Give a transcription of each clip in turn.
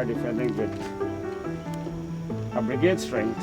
are defending with a brigade strength.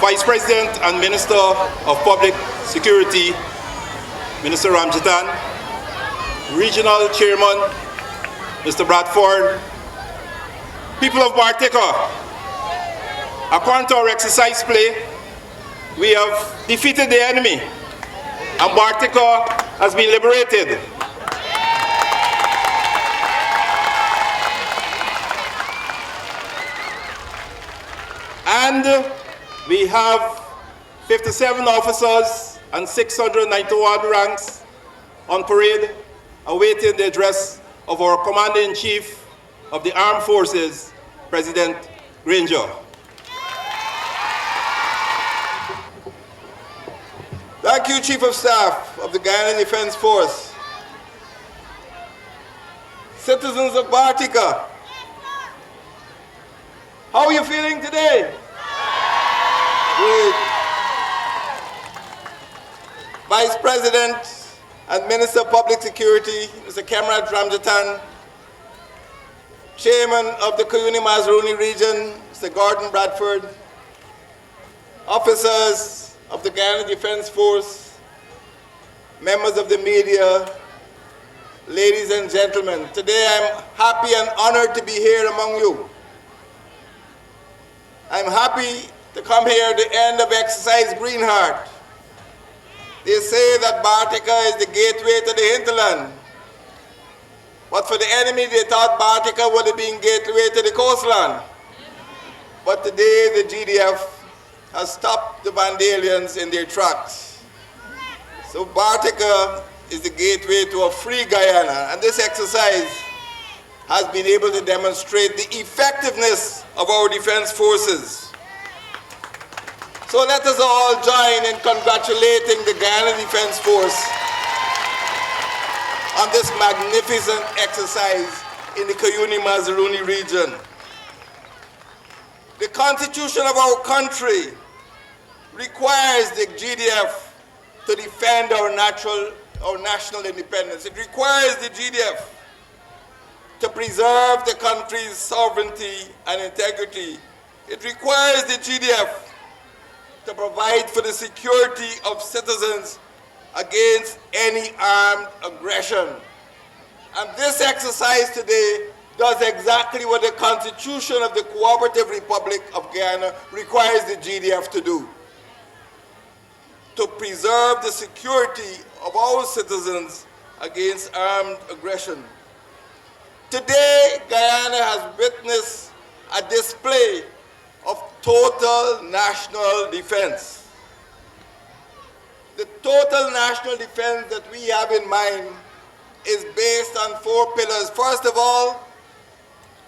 Vice President and Minister of Public Security, Minister Ramjatan, Regional Chairman, Mr. Bradford, people of Bartica, according to our exercise play, we have defeated the enemy and Bartica has been liberated. And we have 57 officers and 691 ranks on parade awaiting the address of our Commander-in-Chief of the Armed Forces, President Granger. Thank you, Chief of Staff of the Guyana Defence Force. Citizens of Bartica, how are you feeling today? Good. Vice President and Minister of Public Security, Mr. Kemrat Ramjatan, Chairman of the Cuyuni-Mazaruni region, Mr. Gordon Bradford, officers of the Guyana Defence Force, members of the media, ladies and gentlemen, today I'm happy and honored to be here among you. I'm happy to come here at the end of Exercise Greenheart. They say that Bartica is the gateway to the hinterland. But for the enemy, they thought Bartica would have been gateway to the coastland. But today, the GDF has stopped the Vandalians in their tracks. So Bartica is the gateway to a free Guyana, and this exercise has been able to demonstrate the effectiveness of our defense forces. So let us all join in congratulating the Guyana Defence Force on this magnificent exercise in the Cuyuni-Mazaruni region. The Constitution of our country requires the GDF to defend our national independence. It requires the GDF to preserve the country's sovereignty and integrity. It requires the GDF to provide for the security of citizens against any armed aggression. And this exercise today does exactly what the Constitution of the Cooperative Republic of Guyana requires the GDF to do: to preserve the security of our citizens against armed aggression. Today, Guyana has witnessed a display of total national defense. The total national defense that we have in mind is based on 4 pillars. First of all,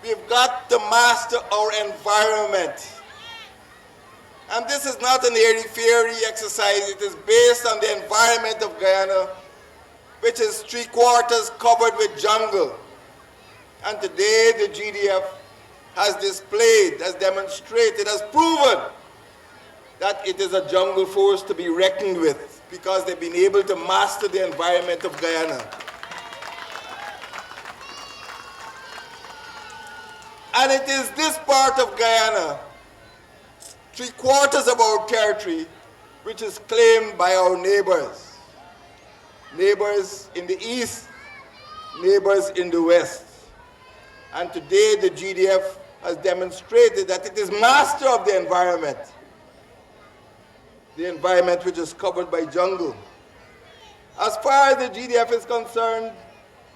we've got to master our environment. And this is not an airy-fairy exercise. It is based on the environment of Guyana, which is 3/4 covered with jungle. And today the GDF has displayed, has demonstrated, has proven that it is a jungle force to be reckoned with because they've been able to master the environment of Guyana. And it is this part of Guyana, 3/4 of our territory, which is claimed by our neighbors. Neighbors in the east, neighbors in the west. And today the GDF has demonstrated that it is master of the environment which is covered by jungle. As far as the GDF is concerned,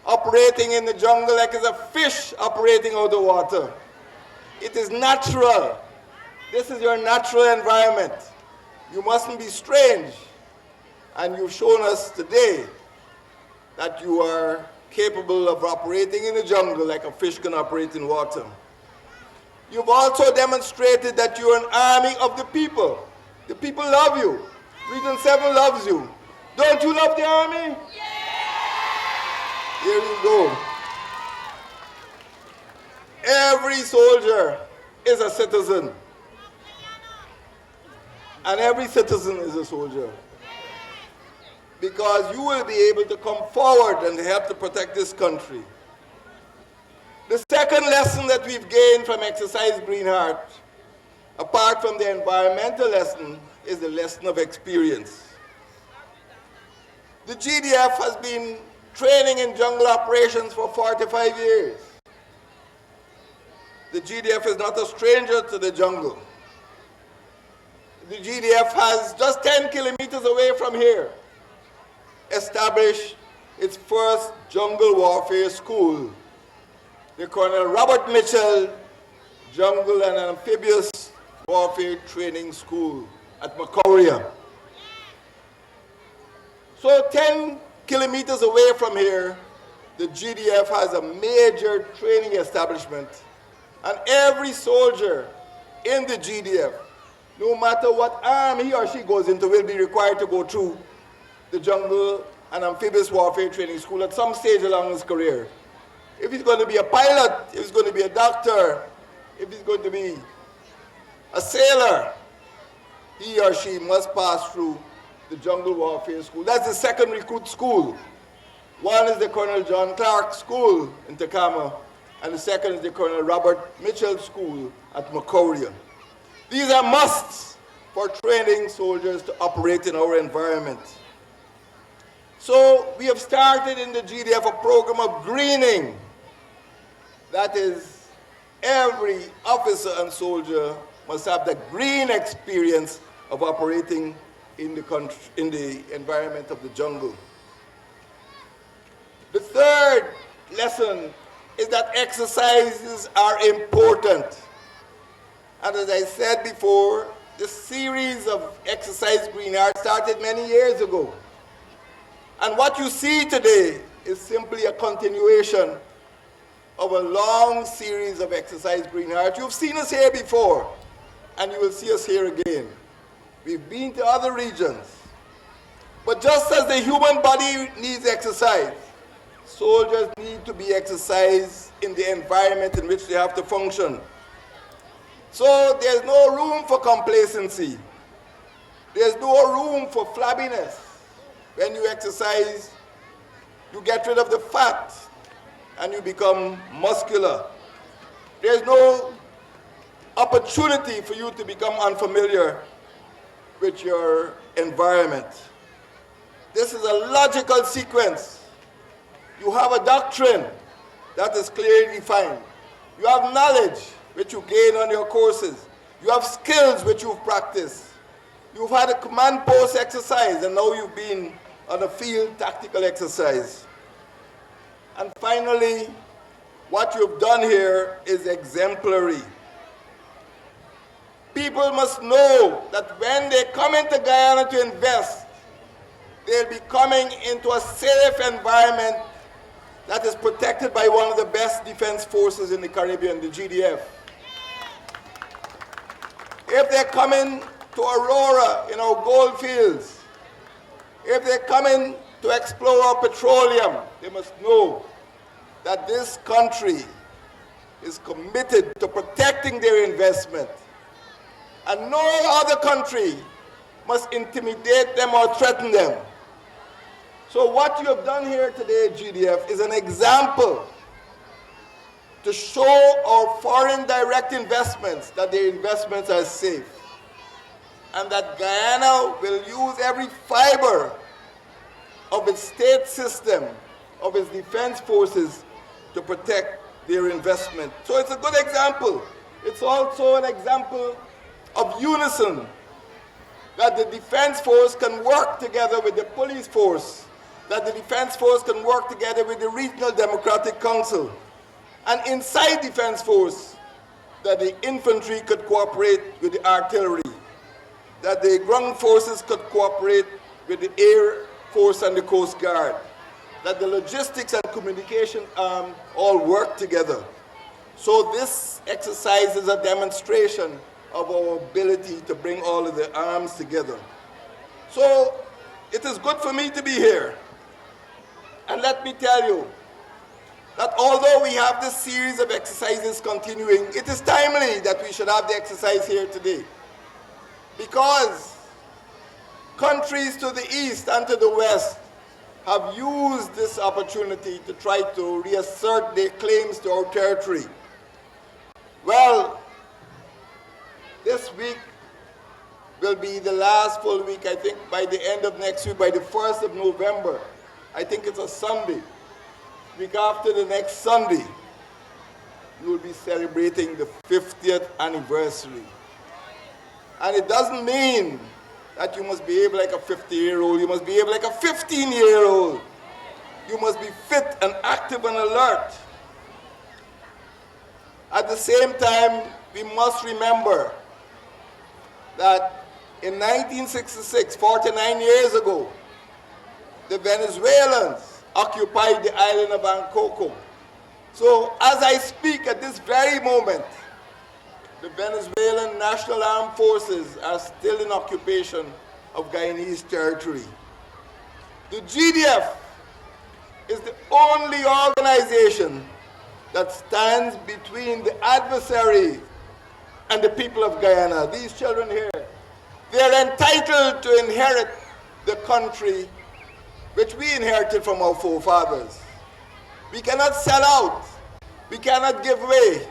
operating in the jungle like it's a fish operating out of the water. It is natural. This is your natural environment. You mustn't be strange. And you've shown us today that you are capable of operating in the jungle like a fish can operate in water. You've also demonstrated that you're an army of the people. The people love you. Region 7 loves you. Don't you love the army? Here you go. Every soldier is a citizen. And every citizen is a soldier. Because you will be able to come forward and help to protect this country. The second lesson that we've gained from Exercise Greenheart, apart from the environmental lesson, is the lesson of experience. The GDF has been training in jungle operations for 45 years. The GDF is not a stranger to the jungle. The GDF has, just 10 kilometers away from here, established its first jungle warfare school, the Colonel Robert Mitchell Jungle and Amphibious Warfare Training School at Macquarie. So 10 kilometers away from here, the GDF has a major training establishment, and every soldier in the GDF, no matter what arm he or she goes into, will be required to go through the jungle and amphibious warfare training school at some stage along his career. If he's going to be a pilot, if he's going to be a doctor, if he's going to be a sailor, he or she must pass through the jungle warfare school. That's the second recruit school. One is the Colonel John Clark School in Tacoma, and the second is the Colonel Robert Mitchell School at Macquarie. These are musts for training soldiers to operate in our environment. So we have started in the GDF a program of greening. That is, every officer and soldier must have the green experience of operating in the country, in the environment of the jungle. The third lesson is that exercises are important. And as I said before, the series of Exercise Greenheart started many years ago. And what you see today is simply a continuation of a long series of Exercise Greenheart. You've seen us here before, and you will see us here again. We've been to other regions. But just as the human body needs exercise, soldiers need to be exercised in the environment in which they have to function. So there's no room for complacency. There's no room for flabbiness. When you exercise, you get rid of the fat and you become muscular. There's no opportunity for you to become unfamiliar with your environment. This is a logical sequence. You have a doctrine that is clearly defined. You have knowledge which you gain on your courses. You have skills which you've practiced. You've had a command post exercise, and now you've been on a field tactical exercise. And finally, what you've done here is exemplary. People must know that when they come into Guyana to invest, they'll be coming into a safe environment that is protected by one of the best defense forces in the Caribbean, the GDF. If they're coming to Aurora in our gold fields, if they come in to explore our petroleum, they must know that this country is committed to protecting their investment. And no other country must intimidate them or threaten them. So what you have done here today, GDF, is an example to show our foreign direct investments that their investments are safe, and that Guyana will use every fiber of its state system, of its defense forces, to protect their investment. So it's a good example. It's also an example of unison, that the defense force can work together with the police force, that the defense force can work together with the regional democratic council, and inside defense force, that the infantry could cooperate with the artillery, that the ground forces could cooperate with the air force and the coast guard, that the logistics and communication arm all work together. So this exercise is a demonstration of our ability to bring all of the arms together. So it is good for me to be here. And let me tell you that although we have this series of exercises continuing, it is timely that we should have the exercise here today, because countries to the east and to the west have used this opportunity to try to reassert their claims to our territory. Well, this week will be the last full week. I think by the end of next week, by the 1st of November, I think it's a Sunday, week after the next Sunday, you will be celebrating the 50th anniversary. And it doesn't mean that you must behave like a 50-year-old. You must behave like a 15-year-old. You must be fit and active and alert. At the same time, we must remember that in 1966, 49 years ago, the Venezuelans occupied the island of Ancocco. So as I speak at this very moment, the Venezuelan National Armed Forces are still in occupation of Guyanese territory. The GDF is the only organization that stands between the adversary and the people of Guyana. These children here, they're entitled to inherit the country which we inherited from our forefathers. We cannot sell out. We cannot give way.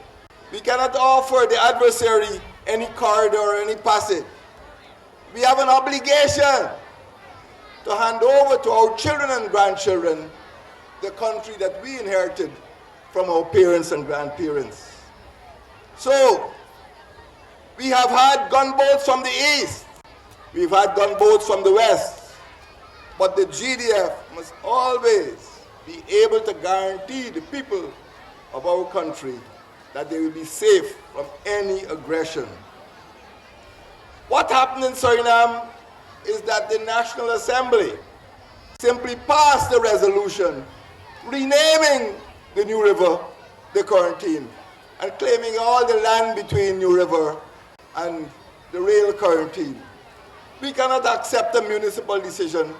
We cannot offer the adversary any corridor or any passage. We have an obligation to hand over to our children and grandchildren the country that we inherited from our parents and grandparents. So, we have had gunboats from the east. We've had gunboats from the west. But the GDF must always be able to guarantee the people of our country that they will be safe from any aggression. What happened in Suriname is that the National Assembly simply passed a resolution renaming the New River the Quarantine and claiming all the land between New River and the rail quarantine. We cannot accept a municipal decision.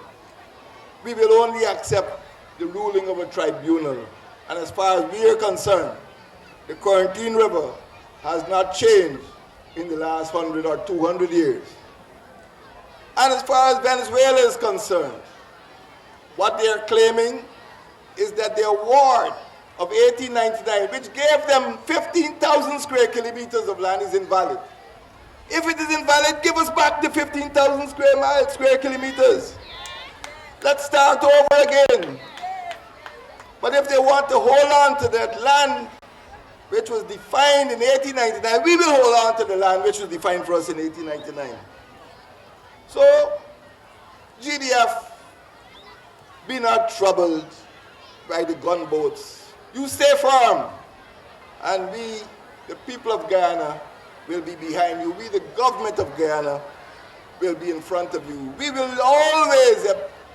We will only accept the ruling of a tribunal. And as far as we are concerned, the Quarantine River has not changed in the last 100 or 200 years. And as far as Venezuela is concerned, what they are claiming is that the award of 1899, which gave them 15,000 square kilometers of land, is invalid. If it is invalid, give us back the 15,000 square kilometers. Let's start over again. But if they want to hold on to that land which was defined in 1899, we will hold on to the land which was defined for us in 1899. So, GDF, be not troubled by the gunboats. You stay firm, and we, the people of Guyana, will be behind you. We, the government of Guyana, will be in front of you. We will always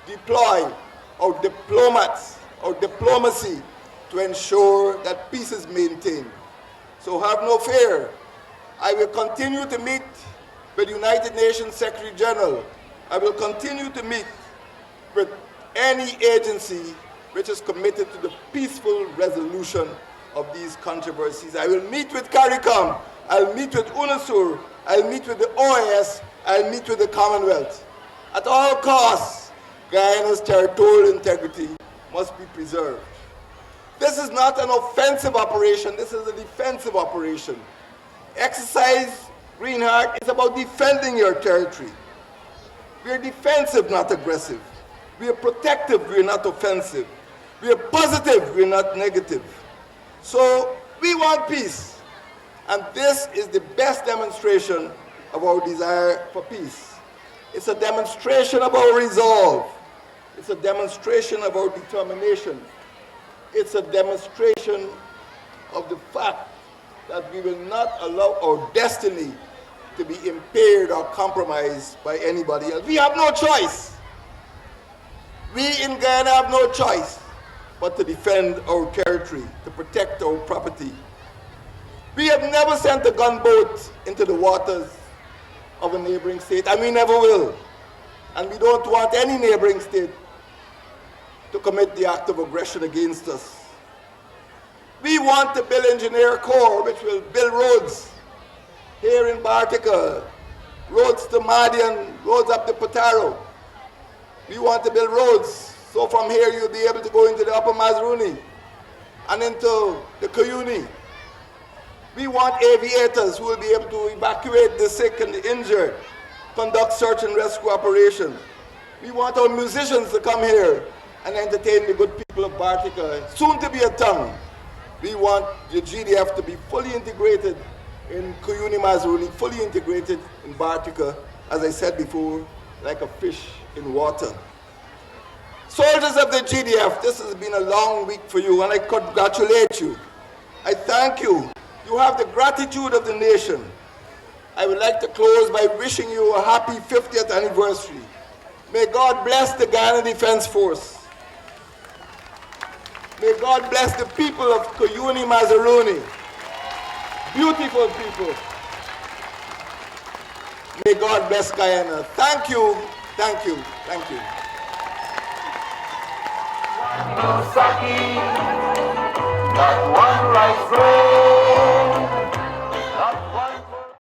deploy our diplomats, our diplomacy, to ensure that peace is maintained. So have no fear. I will continue to meet with the United Nations Secretary General. I will continue to meet with any agency which is committed to the peaceful resolution of these controversies. I will meet with CARICOM, I'll meet with UNASUR, I'll meet with the OAS, I'll meet with the Commonwealth. At all costs, Guyana's territorial integrity must be preserved. This is not an offensive operation, this is a defensive operation. Exercise Greenheart is about defending your territory. We are defensive, not aggressive. We are protective, we are not offensive. We are positive, we are not negative. So we want peace. And this is the best demonstration of our desire for peace. It's a demonstration of our resolve. It's a demonstration of our determination. It's a demonstration of the fact that we will not allow our destiny to be impaired or compromised by anybody else. We have no choice. We in Guyana have no choice but to defend our territory, to protect our property. We have never sent a gunboat into the waters of a neighboring state, and we never will. And we don't want any neighboring state to commit the act of aggression against us. We want to build engineer corps which will build roads here in Bartica, roads to Madian, roads up to Potaro. We want to build roads, so from here you'll be able to go into the upper Mazaruni and into the Cuyuni. We want aviators who will be able to evacuate the sick and the injured, conduct search and rescue operations. We want our musicians to come here and entertain the good people of Bartica, soon to be a town. We want the GDF to be fully integrated in Cuyuni-Mazaruni, fully integrated in Bartica, as I said before, like a fish in water. Soldiers of the GDF, this has been a long week for you, and I congratulate you. I thank you. You have the gratitude of the nation. I would like to close by wishing you a happy 50th anniversary. May God bless the Guyana Defence Force. May God bless the people of Cuyuni-Mazaruni. Beautiful people. May God bless Guyana. Thank you, thank you, thank you. Not one rice bread.